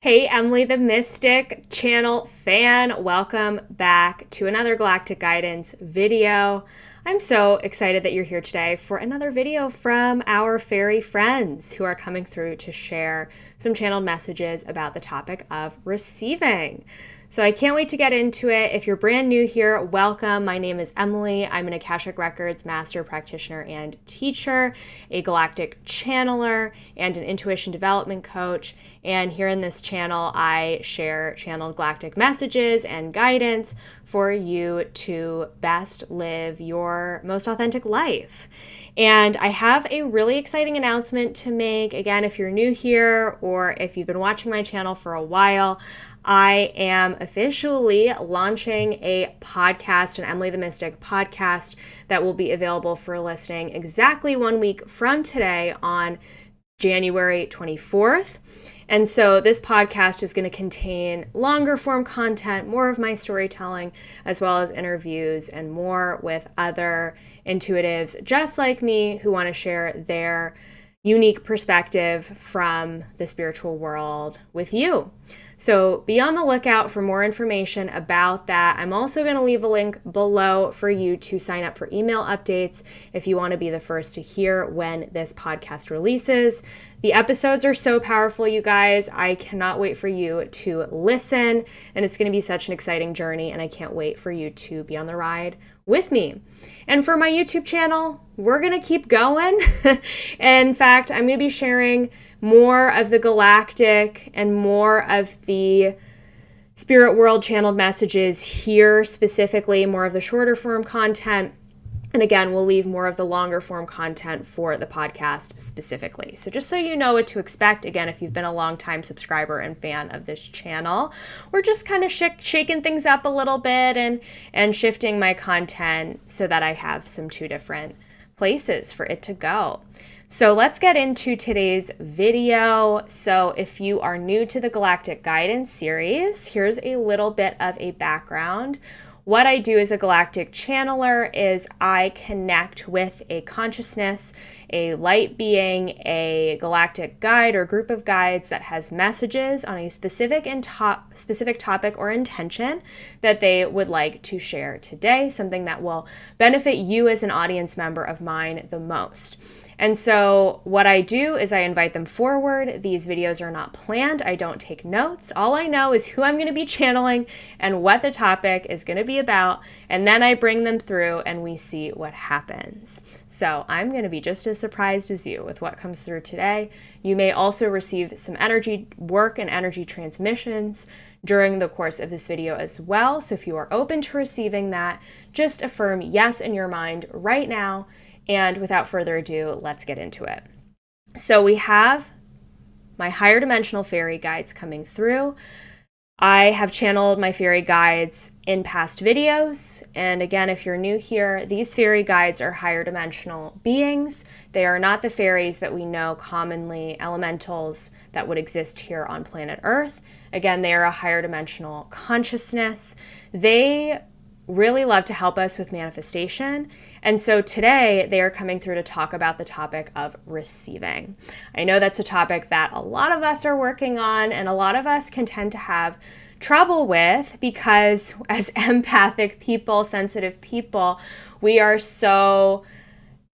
Hey, Emily the Mystic channel fan, welcome back to another Galactic Guidance video. I'm so excited that you're here today for another video from our fairy friends who are coming through to share some channeled messages about the topic of receiving. So I can't wait to get into it. If you're brand new here, welcome. My name is Emily. I'm an Akashic Records master practitioner and teacher, a galactic channeler, and an intuition development coach. And here in this channel, I share channeled galactic messages and guidance for you to best live your most authentic life. And I have a really exciting announcement to make. Again, if you're new here or if you've been watching my channel for a while, I am officially launching a podcast, an Emily the Mystic podcast, that will be available for listening exactly 1 week from today on January 24th. And so this podcast is going to contain longer form content, more of my storytelling, as well as interviews and more with other intuitives just like me who want to share their unique perspective from the spiritual world with you. So be on the lookout for more information about that. I'm also going to leave a link below for you to sign up for email updates if you want to be the first to hear when this podcast releases. The episodes are so powerful, you guys. I cannot wait for you to listen, and it's going to be such an exciting journey, and I can't wait for you to be on the ride with me. And for my YouTube channel, we're going to keep going. In fact, I'm going to be sharing more of the galactic and more of the spirit world channeled messages here, specifically more of the shorter form content. And again, we'll leave more of the longer form content for the podcast specifically. So just so you know what to expect, again, if you've been a long time subscriber and fan of this channel, we're just kind of shaking things up a little bit and shifting my content so that I have some two different places for it to go. So let's get into today's video. So if you are new to the Galactic Guidance series, here's a little bit of a background. What I do as a galactic channeler is I connect with a consciousness, a light being, a galactic guide or group of guides that has messages on a specific topic or intention that they would like to share today, something that will benefit you as an audience member of mine the most. And so what I do is I invite them forward. These videos are not planned. I don't take notes. All I know is who I'm going to be channeling and what the topic is going to be about. And then I bring them through and we see what happens. So I'm going to be just as surprised as you with what comes through today. You may also receive some energy work and energy transmissions during the course of this video as well. So if you are open to receiving that, just affirm yes in your mind right now. And without further ado, let's get into it. So we have my higher dimensional fairy guides coming through. I have channeled my fairy guides in past videos. And again, if you're new here, these fairy guides are higher dimensional beings. They are not the fairies that we know commonly, elementals that would exist here on planet Earth. Again, they are a higher dimensional consciousness. They really love to help us with manifestation. And so today they are coming through to talk about the topic of receiving. I know that's a topic that a lot of us are working on and a lot of us can tend to have trouble with because as empathic people, sensitive people, it's so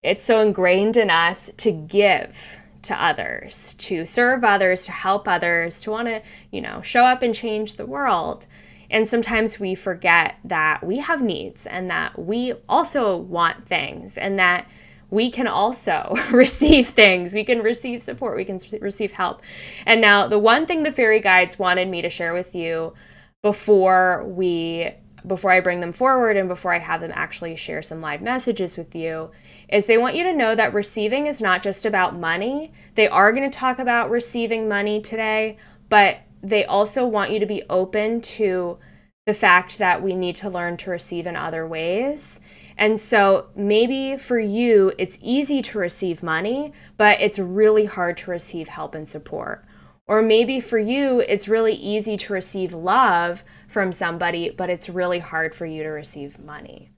ingrained in us to give to others, to serve others, to help others, to want to, show up and change the world. And sometimes we forget that we have needs and that we also want things and that we can also receive things. We can receive support. We can receive help. And now the one thing the fairy guides wanted me to share with you before I bring them forward and before I have them actually share some live messages with you is they want you to know that receiving is not just about money. They are going to talk about receiving money today, but they also want you to be open to the fact that we need to learn to receive in other ways. And so maybe for you, it's easy to receive money, but it's really hard to receive help and support. Or maybe for you, it's really easy to receive love from somebody, but it's really hard for you to receive money.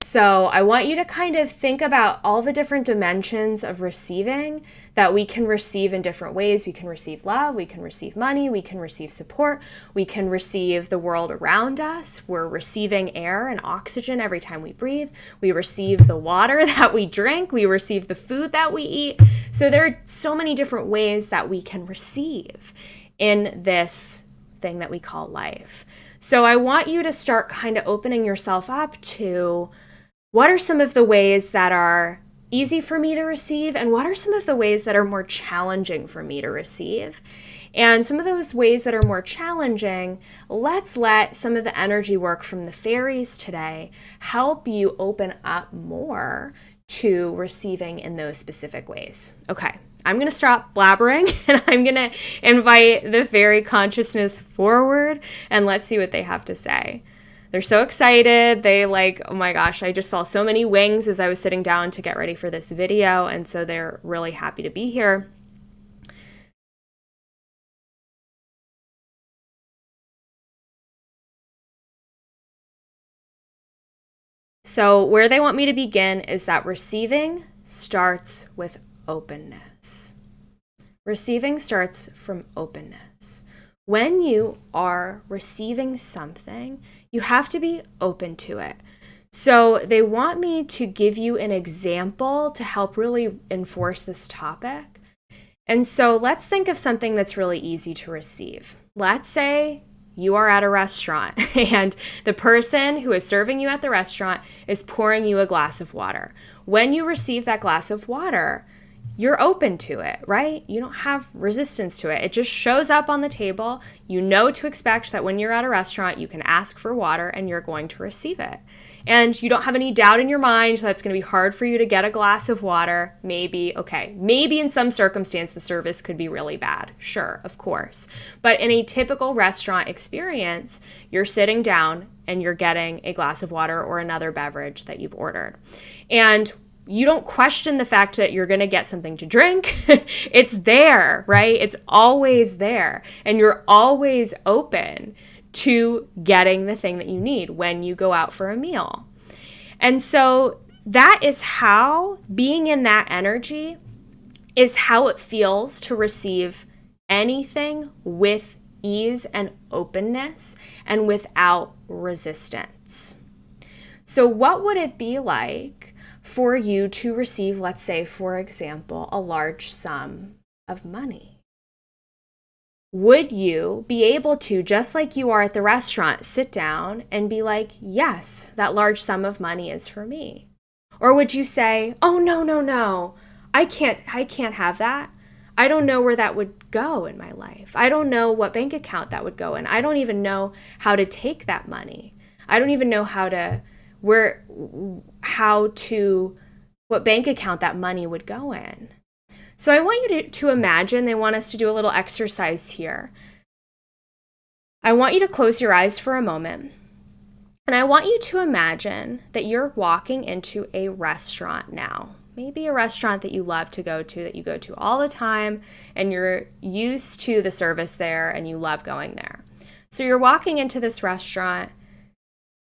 So I want you to kind of think about all the different dimensions of receiving that we can receive in different ways. We can receive love, we can receive money, we can receive support, we can receive the world around us. We're receiving air and oxygen every time we breathe. We receive the water that we drink. We receive the food that we eat. So there are so many different ways that we can receive in this thing that we call life. So I want you to start kind of opening yourself up to what are some of the ways that are easy for me to receive, and what are some of the ways that are more challenging for me to receive? And some of those ways that are more challenging, let's let some of the energy work from the fairies today help you open up more to receiving in those specific ways. Okay, I'm going to stop blabbering and I'm going to invite the fairy consciousness forward and let's see what they have to say. They're so excited. They oh my gosh, I just saw so many wings as I was sitting down to get ready for this video. And so they're really happy to be here. So where they want me to begin is that receiving starts with openness. Receiving starts from openness. When you are receiving something, you have to be open to it. So they want me to give you an example to help really enforce this topic. And so let's think of something that's really easy to receive. Let's say you are at a restaurant and the person who is serving you at the restaurant is pouring you a glass of water. When you receive that glass of water, you're open to it, right? You don't have resistance to it. It just shows up on the table. You know to expect that when you're at a restaurant, you can ask for water and you're going to receive it. And you don't have any doubt in your mind that it's going to be hard for you to get a glass of water. Maybe in some circumstance, the service could be really bad. Sure, of course. But in a typical restaurant experience, you're sitting down and you're getting a glass of water or another beverage that you've ordered. And you don't question the fact that you're going to get something to drink. It's there, right? It's always there. And you're always open to getting the thing that you need when you go out for a meal. And so that is how being in that energy is how it feels to receive anything with ease and openness and without resistance. So what would it be like for you to receive, let's say, for example, a large sum of money? Would you be able to, just like you are at the restaurant, sit down and be like, yes, that large sum of money is for me? Or would you say, oh, no, I can't have that. I don't know where that would go in my life. I don't know what bank account that would go in. I don't even know how to take that money. I don't even know what bank account that money would go in. So I want you to imagine, they want us to do a little exercise here. I want you to close your eyes for a moment. And I want you to imagine that you're walking into a restaurant now. Maybe a restaurant that you love to go to, that you go to all the time, and you're used to the service there and you love going there. So you're walking into this restaurant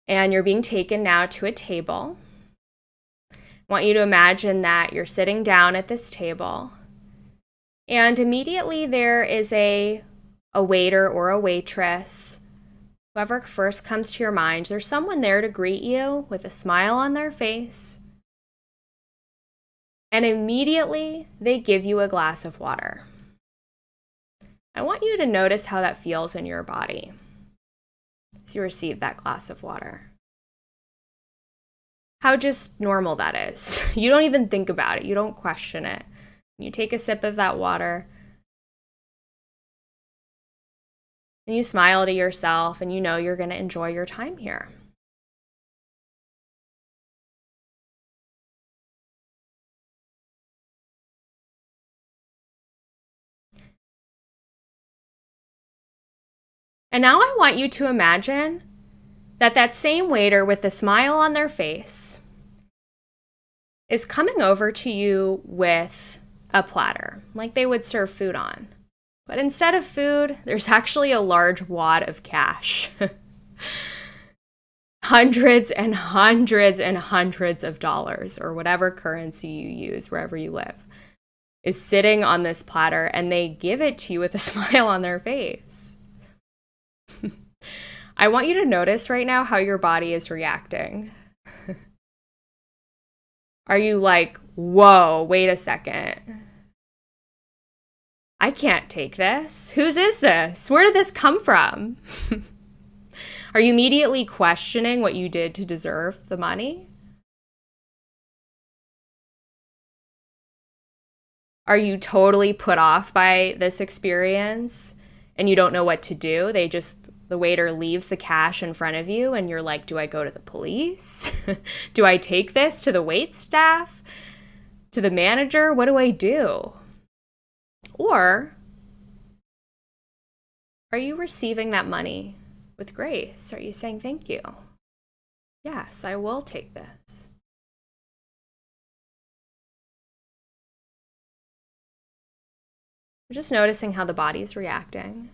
and you're being taken now to a table. I want you to imagine that you're sitting down at this table, and immediately there is a waiter or a waitress, whoever first comes to your mind. There's someone there to greet you with a smile on their face, and immediately they give you a glass of water. I want you to notice how that feels in your body as you receive that glass of water. How just normal that is. You don't even think about it. You don't question it. You take a sip of that water and you smile to yourself and you know you're going to enjoy your time here. And now I want you to imagine that same waiter with a smile on their face is coming over to you with a platter, like they would serve food on. But instead of food, there's actually a large wad of cash. hundreds and hundreds and hundreds of dollars, or whatever currency you use wherever you live, is sitting on this platter, and they give it to you with a smile on their face. I want you to notice right now how your body is reacting. Are you like, whoa, wait a second. I can't take this. Whose is this? Where did this come from? Are you immediately questioning what you did to deserve the money? Are you totally put off by this experience and you don't know what to do? The waiter leaves the cash in front of you and you're like, do I go to the police? Do I take this to the wait staff? To the manager? What do I do? Or are you receiving that money with grace? Are you saying thank you? Yes, I will take this. I'm just noticing how the body's reacting.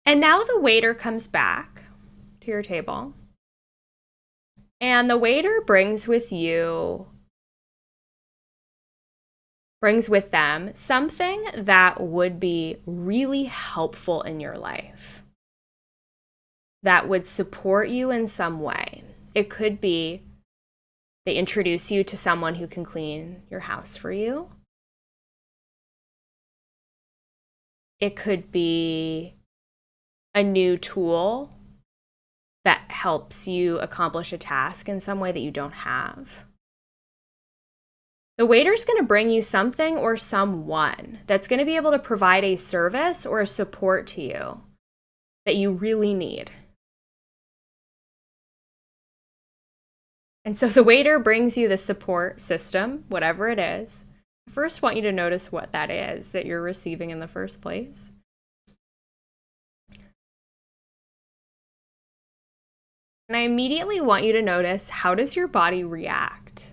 And now the waiter comes back to your table. And the waiter brings with them something that would be really helpful in your life, that would support you in some way. It could be they introduce you to someone who can clean your house for you. It could be a new tool that helps you accomplish a task in some way that you don't have. The waiter's going to bring you something or someone that's going to be able to provide a service or a support to you that you really need. And so the waiter brings you the support system, whatever it is. I first want you to notice what that is that you're receiving in the first place. And I immediately want you to notice, how does your body react?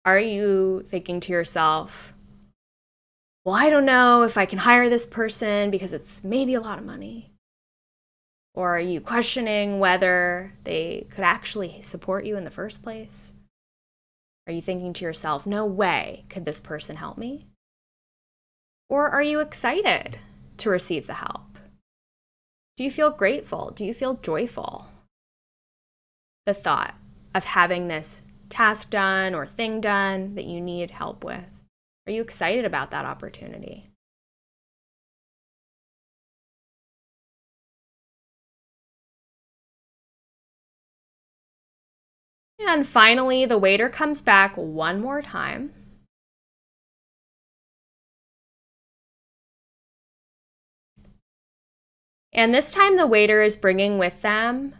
Are you thinking to yourself, well, I don't know if I can hire this person because it's maybe a lot of money? Or are you questioning whether they could actually support you in the first place? Are you thinking to yourself, no way could this person help me? Or are you excited to receive the help? Do you feel grateful? Do you feel joyful? The thought of having this task done or thing done that you need help with. Are you excited about that opportunity? And finally, the waiter comes back one more time. And this time the waiter is bringing with them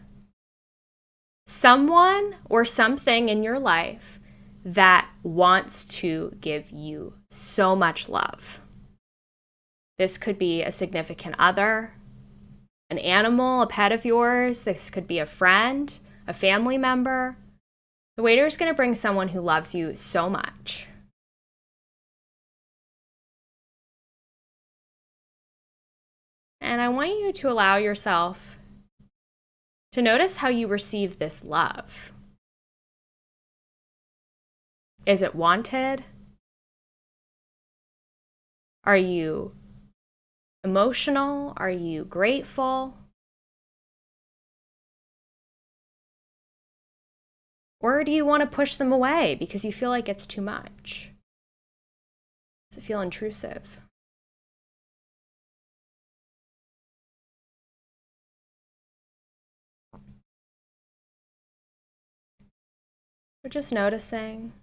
someone or something in your life that wants to give you so much love. This could be a significant other, an animal, a pet of yours. This could be a friend, a family member. The waiter is going to bring someone who loves you so much. And I want you to allow yourself to notice how you receive this love. Is it wanted? Are you emotional? Are you grateful? Or do you want to push them away because you feel like it's too much? Does it feel intrusive? We're just noticing.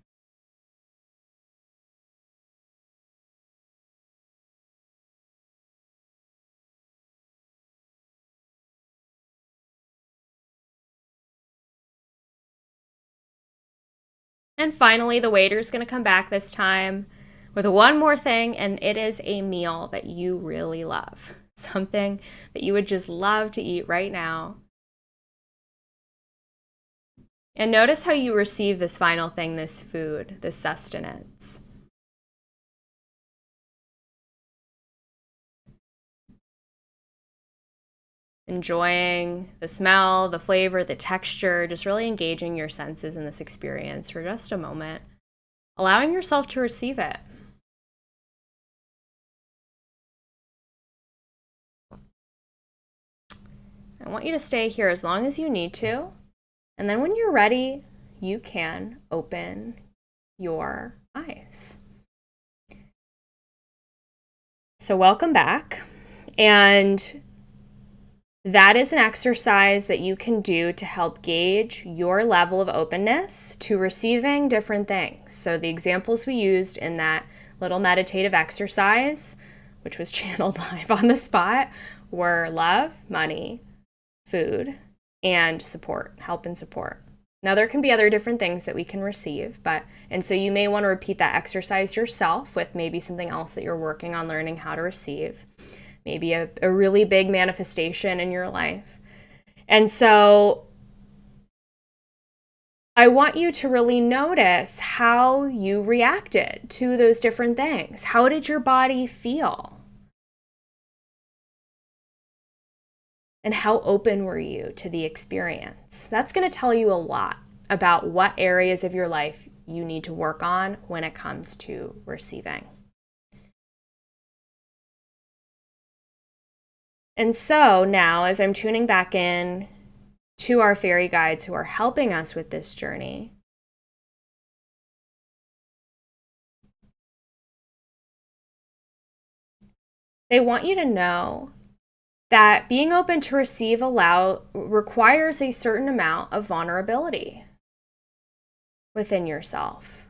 And finally, the waiter's going to come back this time with one more thing, and it is a meal that you really love. Something that you would just love to eat right now. And notice how you receive this final thing, this food, this sustenance. Enjoying the smell, the flavor, the texture, just really engaging your senses in this experience for just a moment, allowing yourself to receive it. I want you to stay here as long as you need to, and then when you're ready, you can open your eyes. So welcome back, and that is an exercise that you can do to help gauge your level of openness to receiving different things. So the examples we used in that little meditative exercise, which was channeled live on the spot, were love, money, food, and support, help and support. Now there can be other different things that we can receive, and so you may want to repeat that exercise yourself with maybe something else that you're working on learning how to receive. Maybe a really big manifestation in your life. And so I want you to really notice how you reacted to those different things. How did your body feel? And how open were you to the experience? That's going to tell you a lot about what areas of your life you need to work on when it comes to receiving. And so now, as I'm tuning back in to our fairy guides who are helping us with this journey, they want you to know that being open to receive requires a certain amount of vulnerability within yourself.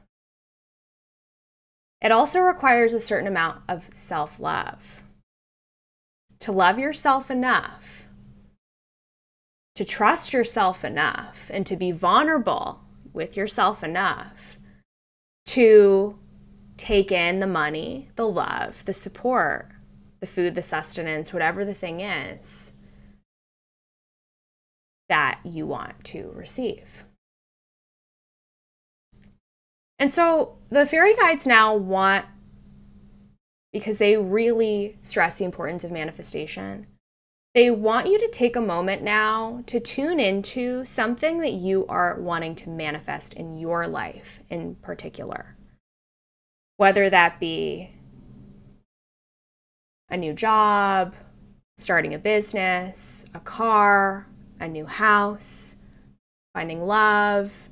It also requires a certain amount of self-love. To love yourself enough, to trust yourself enough, and to be vulnerable with yourself enough to take in the money, the love, the support, the food, the sustenance, whatever the thing is that you want to receive. And so the fairy guides now want, because they really stress the importance of manifestation, they want you to take a moment now to tune into something that you are wanting to manifest in your life in particular. Whether that be a new job, starting a business, a car, a new house, finding love,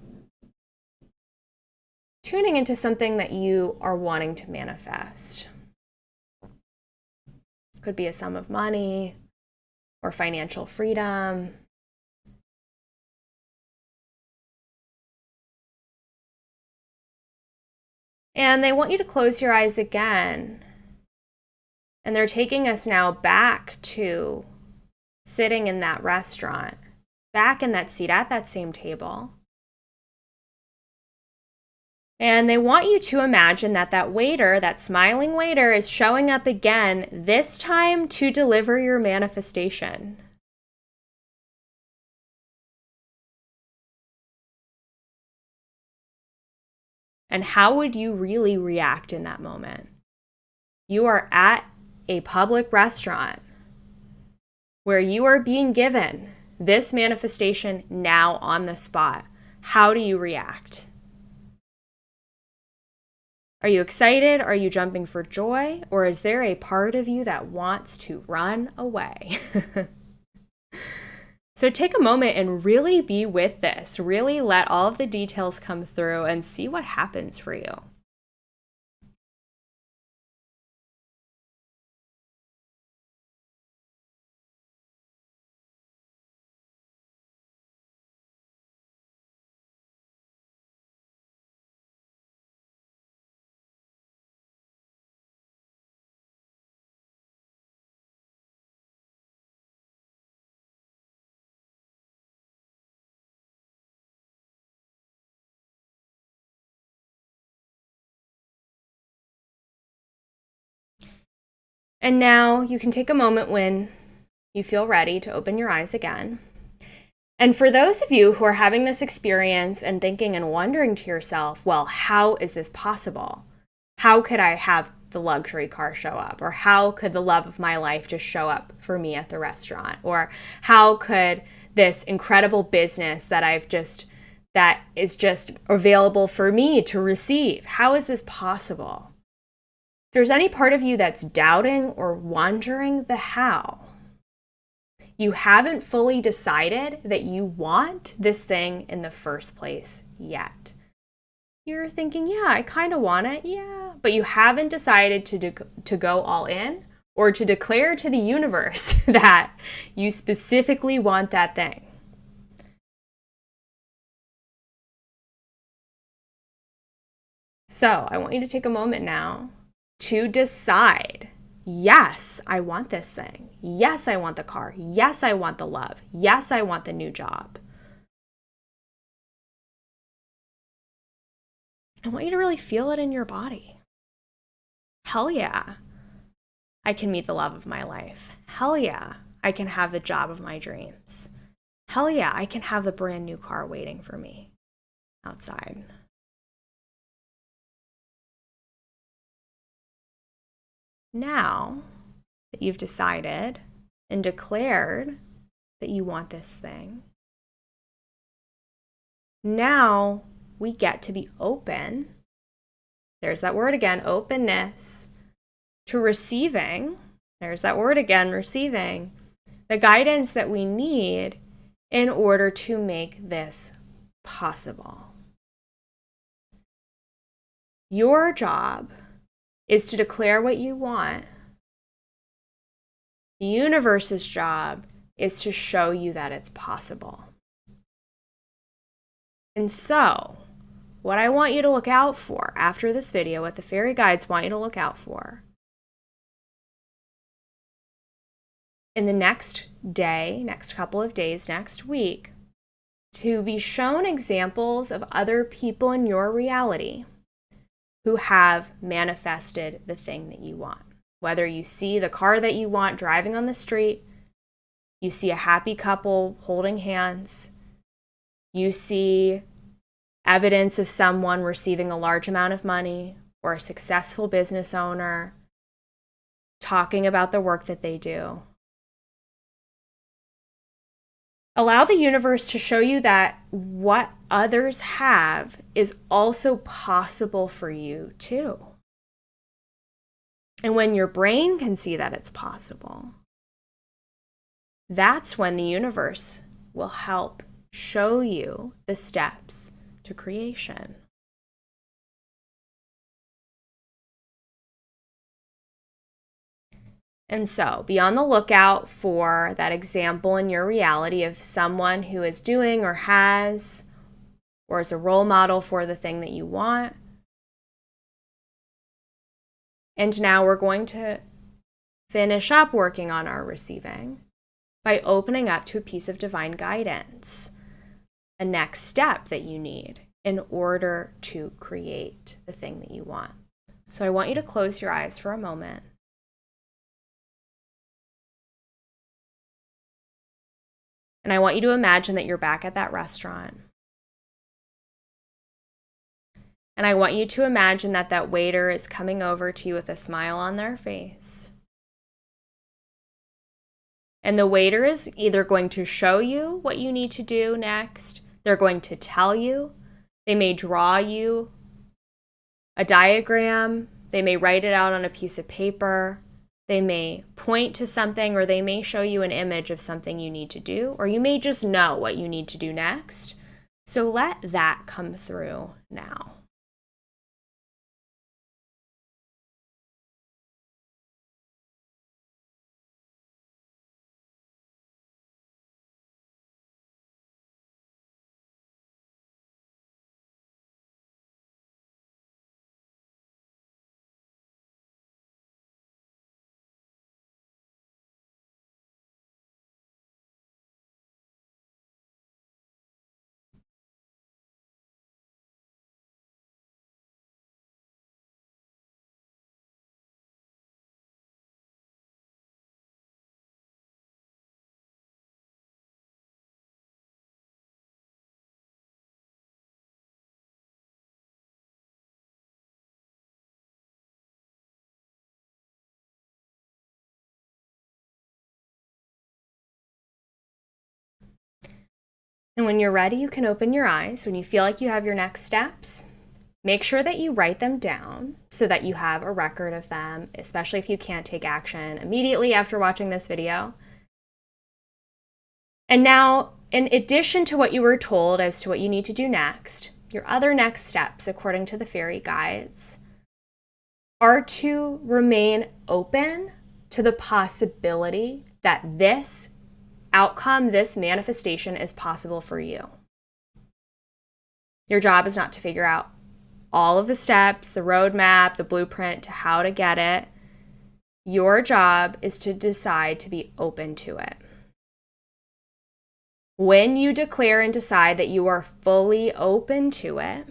tuning into something that you are wanting to manifest. Could be a sum of money or financial freedom. And they want you to close your eyes again. And they're taking us now back to sitting in that restaurant, back in that seat at that same table. And they want you to imagine that that waiter, that smiling waiter, is showing up again, this time to deliver your manifestation. And how would you really react in that moment? You are at a public restaurant where you are being given this manifestation now on the spot. How do you react? Are you excited? Are you jumping for joy? Or is there a part of you that wants to run away? So take a moment and really be with this. Really let all of the details come through and see what happens for you. And now you can take a moment when you feel ready to open your eyes again. And for those of you who are having this experience and thinking and wondering to yourself, well, how is this possible? How could I have the luxury car show up? Or how could the love of my life just show up for me at the restaurant? Or how could this incredible business that is just available for me to receive, how is this possible? If there's any part of you that's doubting or wondering the how, you haven't fully decided that you want this thing in the first place yet. You're thinking, yeah, I kind of want it, yeah, but you haven't decided to go all in or to declare to the universe that you specifically want that thing. So I want you to take a moment now to decide, yes, I want this thing. Yes, I want the car. Yes, I want the love. Yes, I want the new job. I want you to really feel it in your body. Hell yeah, I can meet the love of my life. Hell yeah, I can have the job of my dreams. Hell yeah, I can have the brand new car waiting for me outside. Now that you've decided and declared that you want this thing, now we get to be open. There's that word again, openness, to receiving. There's that word again, receiving the guidance that we need in order to make this possible. Your job is to declare what you want. The universe's job is to show you that it's possible. And so, what I want you to look out for after this video, what the fairy guides want you to look out for, in the next day, next couple of days, next week, to be shown examples of other people in your reality who have manifested the thing that you want. Whether you see the car that you want driving on the street, you see a happy couple holding hands, you see evidence of someone receiving a large amount of money, or a successful business owner talking about the work that they do. Allow the universe to show you that what others have is also possible for you too. And when your brain can see that it's possible, that's when the universe will help show you the steps to creation. And so be on the lookout for that example in your reality of someone who is doing or has, or is a role model for the thing that you want. And now we're going to finish up working on our receiving by opening up to a piece of divine guidance, a next step that you need in order to create the thing that you want. So I want you to close your eyes for a moment. And I want you to imagine that you're back at that restaurant. And I want you to imagine that that waiter is coming over to you with a smile on their face. And the waiter is either going to show you what you need to do next, they're going to tell you, they may draw you a diagram, they may write it out on a piece of paper, they may point to something, or they may show you an image of something you need to do, or you may just know what you need to do next. So let that come through now. And when you're ready, you can open your eyes. When you feel like you have your next steps, make sure that you write them down so that you have a record of them, especially if you can't take action immediately after watching this video. And now, in addition to what you were told as to what you need to do next, your other next steps, according to the fairy guides, are to remain open to the possibility that this outcome, this manifestation is possible for you. Your job is not to figure out all of the steps, the roadmap, the blueprint to how to get it. Your job is to decide to be open to it. When you declare and decide that you are fully open to it,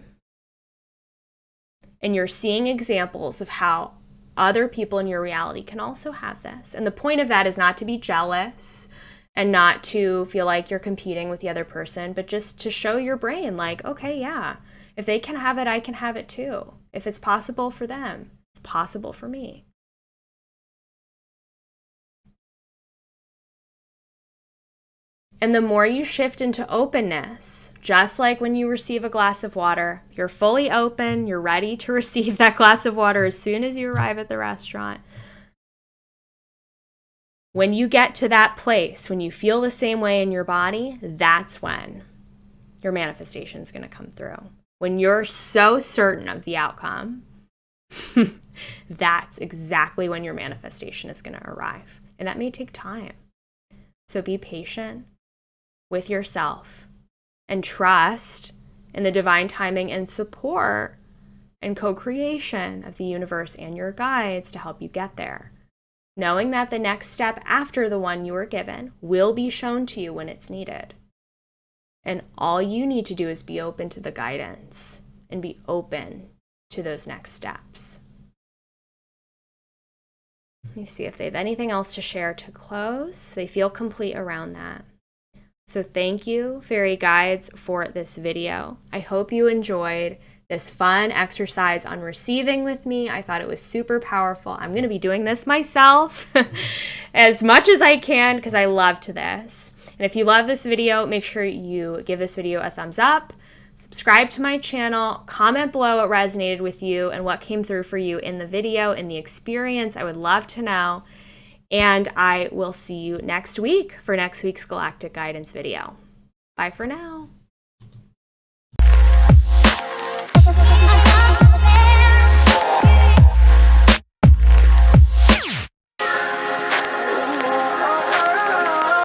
and you're seeing examples of how other people in your reality can also have this. And the point of that is not to be jealous and not to feel like you're competing with the other person, but just to show your brain like, okay, yeah, if they can have it, I can have it too. If it's possible for them, it's possible for me. And the more you shift into openness, just like when you receive a glass of water, you're fully open, you're ready to receive that glass of water as soon as you arrive at the restaurant. When you get to that place, when you feel the same way in your body, that's when your manifestation is going to come through. When you're so certain of the outcome, that's exactly when your manifestation is going to arrive. And that may take time. So be patient with yourself and trust in the divine timing and support and co-creation of the universe and your guides to help you get there. Knowing that the next step after the one you were given will be shown to you when it's needed. And all you need to do is be open to the guidance and be open to those next steps. Let me see if they have anything else to share to close. They feel complete around that. So thank you, fairy guides, for this video. I hope you enjoyed this fun exercise on receiving with me. I thought it was super powerful. I'm going to be doing this myself as much as I can because I loved this. And if you love this video, make sure you give this video a thumbs up, subscribe to my channel, comment below what resonated with you and what came through for you in the video, in the experience. I would love to know. And I will see you next week for next week's Galactic Guidance video. Bye for now.